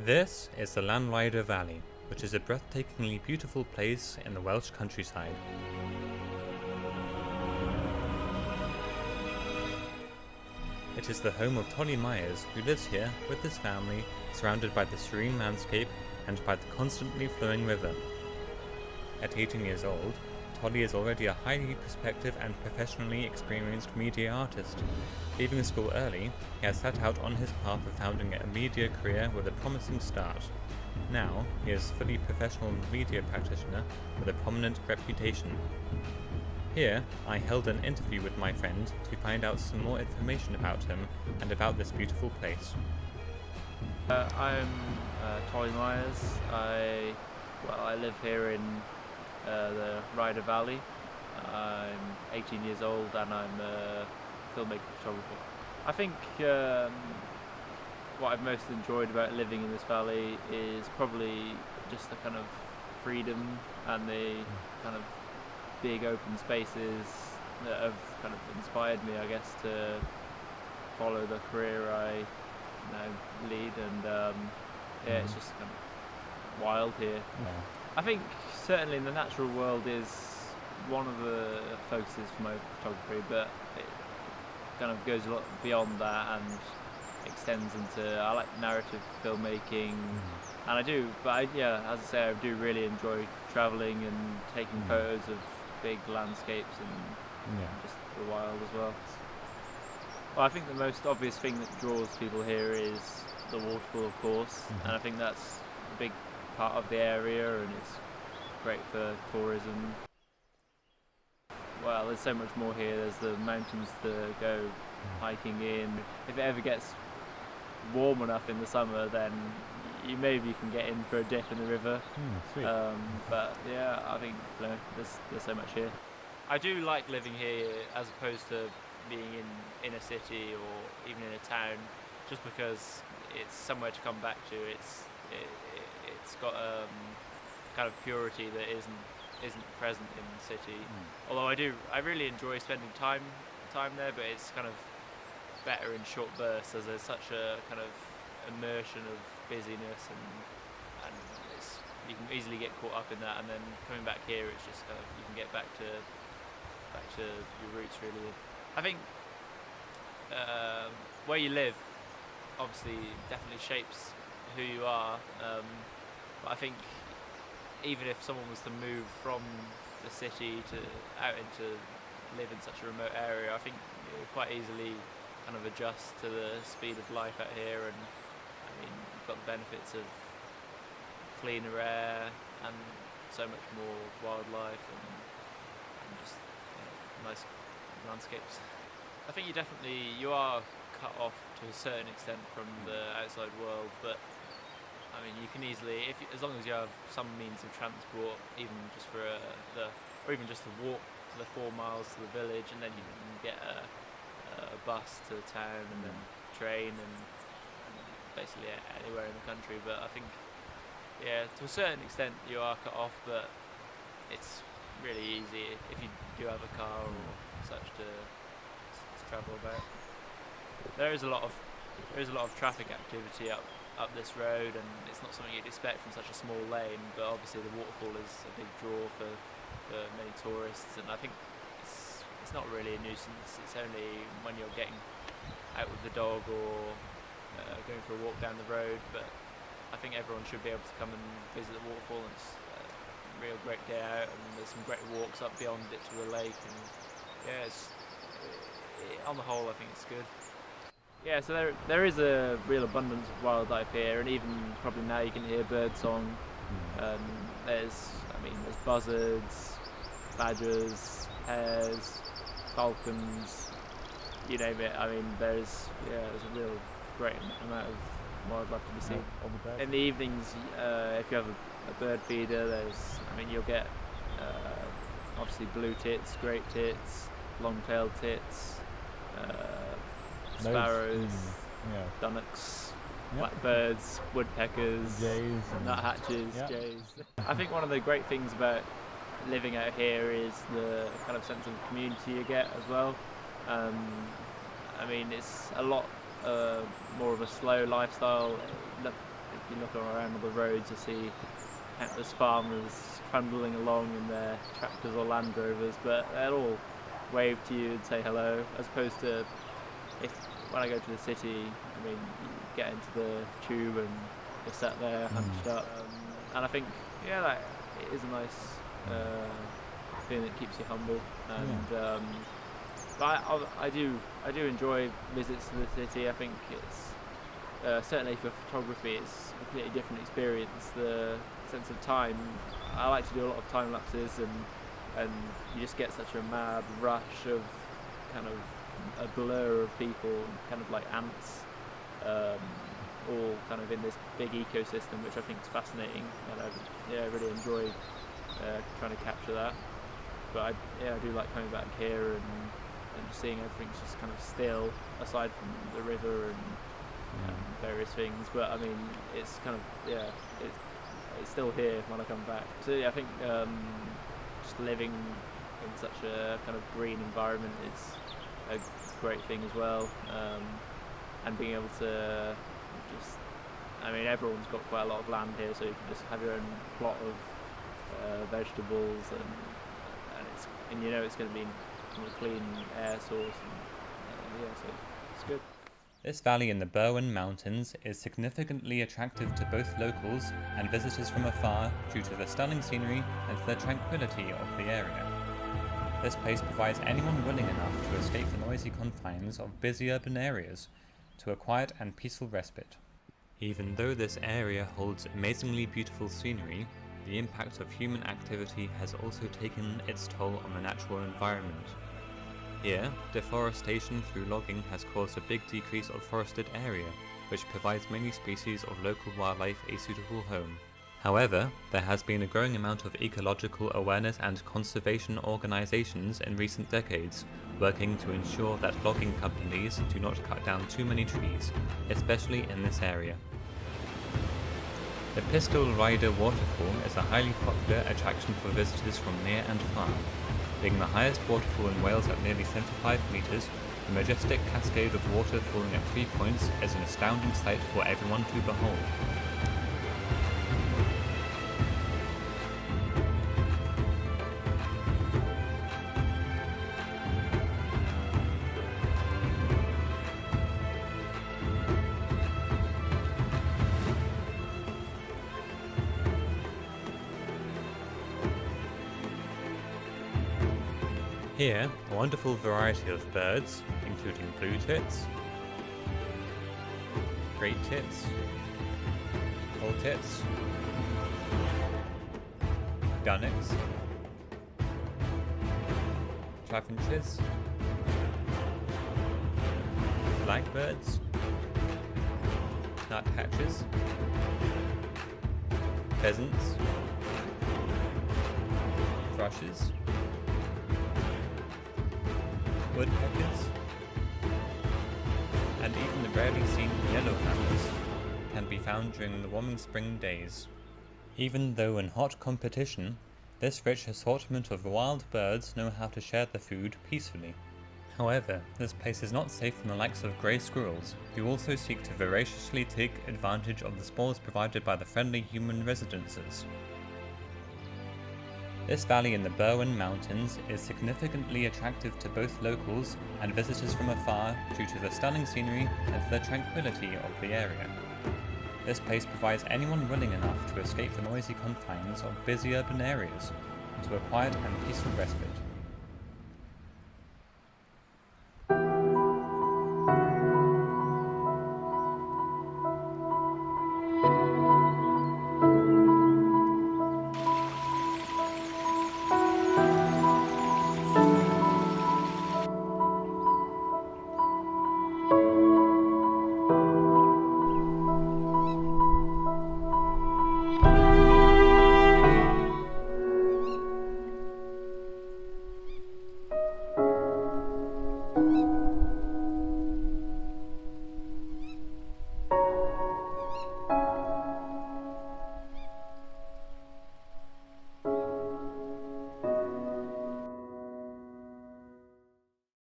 This is the Llanrhider Valley, which is a breathtakingly beautiful place in the Welsh countryside. It is the home of Tolly Myers, who lives here with his family, surrounded by the serene landscape and by the constantly flowing river. At 18 years old, Tolly is already a highly prospective and professionally experienced media artist. Leaving school early, he has set out on his path of founding a media career with a promising start. Now, he is a fully professional media practitioner with a prominent reputation. Here, I held an interview with my friend to find out some more information about him and about this beautiful place. I'm Tolly Myers. I live here in the Rhyder Valley. I'm 18 years old and I'm a filmmaker photographer. I think what I've most enjoyed about living in this valley is probably just the kind of freedom and the kind of big open spaces that have kind of inspired me, I guess, to follow the career I lead, and it's just kind of wild here. Yeah. I think certainly the natural world is one of the focuses for my photography, but it kind of goes a lot beyond that and extends into, I like narrative filmmaking, and I do, but as I say, I do really enjoy travelling and taking photos of big landscapes and just the wild as well. Well, I think the most obvious thing that draws people here is the waterfall, of course, and I think that's a big part of the area and it's great for tourism. Well, there's so much more here. There's the mountains to go hiking in. If it ever gets warm enough in the summer, then you maybe can get in for a dip in the river. Sweet. But yeah, I think there's so much here. I do like living here as opposed to being in a city or even in a town, just because it's somewhere to come back to. It's got a kind of purity that isn't present in the city. Although I really enjoy spending time there, but it's kind of better in short bursts, as there's such a kind of immersion of busyness and you can easily get caught up in that, and then coming back here, it's just kind of, you can get back to your roots really. I think where you live obviously definitely shapes who you are, but I think even if someone was to move from the city to out into live in such a remote area, I think you would quite easily kind of adjust to the speed of life out here, and I mean, you've got the benefits of cleaner air and so much more wildlife and just nice landscapes. I think you are cut off to a certain extent from the outside world, but I mean, you can easily, as long as you have some means of transport, even just for or even just to walk to the 4 miles to the village, and then you can get a bus to the town and then train and basically anywhere in the country. But I think, to a certain extent you are cut off, but it's really easy if you do have a car or such to travel about. There is a lot of traffic activity up this road, and it's not something you'd expect from such a small lane, but obviously the waterfall is a big draw for many tourists, and I think it's not really a nuisance. It's only when you're getting out with the dog or going for a walk down the road, but I think everyone should be able to come and visit the waterfall, and it's a real great day out, and there's some great walks up beyond it to the lake, and on the whole I think it's good. Yeah, so there is a real abundance of wildlife here, and even probably now you can hear birdsong. There's buzzards, badgers, hares, falcons, you name it. I mean, there's a real great amount of wildlife to be seen. In the evenings, if you have a bird feeder, you'll get obviously blue tits, great tits, long-tailed tits, sparrows, dunnocks, blackbirds, woodpeckers, Jays, nuthatches, jays. I think one of the great things about living out here is the kind of sense of community you get as well. I mean, it's a lot more of a slow lifestyle. If you look around on the roads, you see countless farmers trundling along in their tractors or Land Rovers, but they'll all wave to you and say hello, as opposed to when I go to the city, I mean, you get into the tube and you're sat there hunched up, and I think, yeah, like, it is a nice feeling that keeps you humble, and but I do enjoy visits to the city. I think it's certainly for photography, it's a completely different experience. The sense of time, I like to do a lot of time lapses, and you just get such a mad rush of kind of a blur of people, kind of like ants, all kind of in this big ecosystem, which I think is fascinating, and I really enjoy trying to capture that. But I do like coming back here and seeing everything's just kind of still, aside from the river and various things. But I mean, it's kind of it's still here when I come back. So yeah, I think just living in such a kind of green environment is a great thing as well, and being able to just, I mean, everyone's got quite a lot of land here, so you can just have your own plot of vegetables, and you know it's going to be from a clean air source, and so it's good. This valley in the Berwyn Mountains is significantly attractive to both locals and visitors from afar due to the stunning scenery and the tranquility of the area. This place provides anyone willing enough to escape the noisy confines of busy urban areas to a quiet and peaceful respite. Even though this area holds amazingly beautiful scenery, the impact of human activity has also taken its toll on the natural environment. Here, deforestation through logging has caused a big decrease of forested area, which provides many species of local wildlife a suitable home. However, there has been a growing amount of ecological awareness and conservation organizations in recent decades, working to ensure that logging companies do not cut down too many trees, especially in this area. The Pistol Rider waterfall is a highly popular attraction for visitors from near and far. Being the highest waterfall in Wales at nearly 75 metres, the majestic cascade of water falling at 3 points is an astounding sight for everyone to behold. Here, a wonderful variety of birds, including blue tits, great tits, old tits, gunnets, chaffinches, blackbirds, nuthatches, pheasants, thrushes, woodpeckers, and even the rarely seen yellowhammers can be found during the warming spring days. Even though in hot competition, this rich assortment of wild birds know how to share the food peacefully. However, this place is not safe from the likes of grey squirrels, who also seek to voraciously take advantage of the spores provided by the friendly human residences. This valley in the Berwyn Mountains is significantly attractive to both locals and visitors from afar due to the stunning scenery and the tranquility of the area. This place provides anyone willing enough to escape the noisy confines of busy urban areas to a quiet and peaceful respite.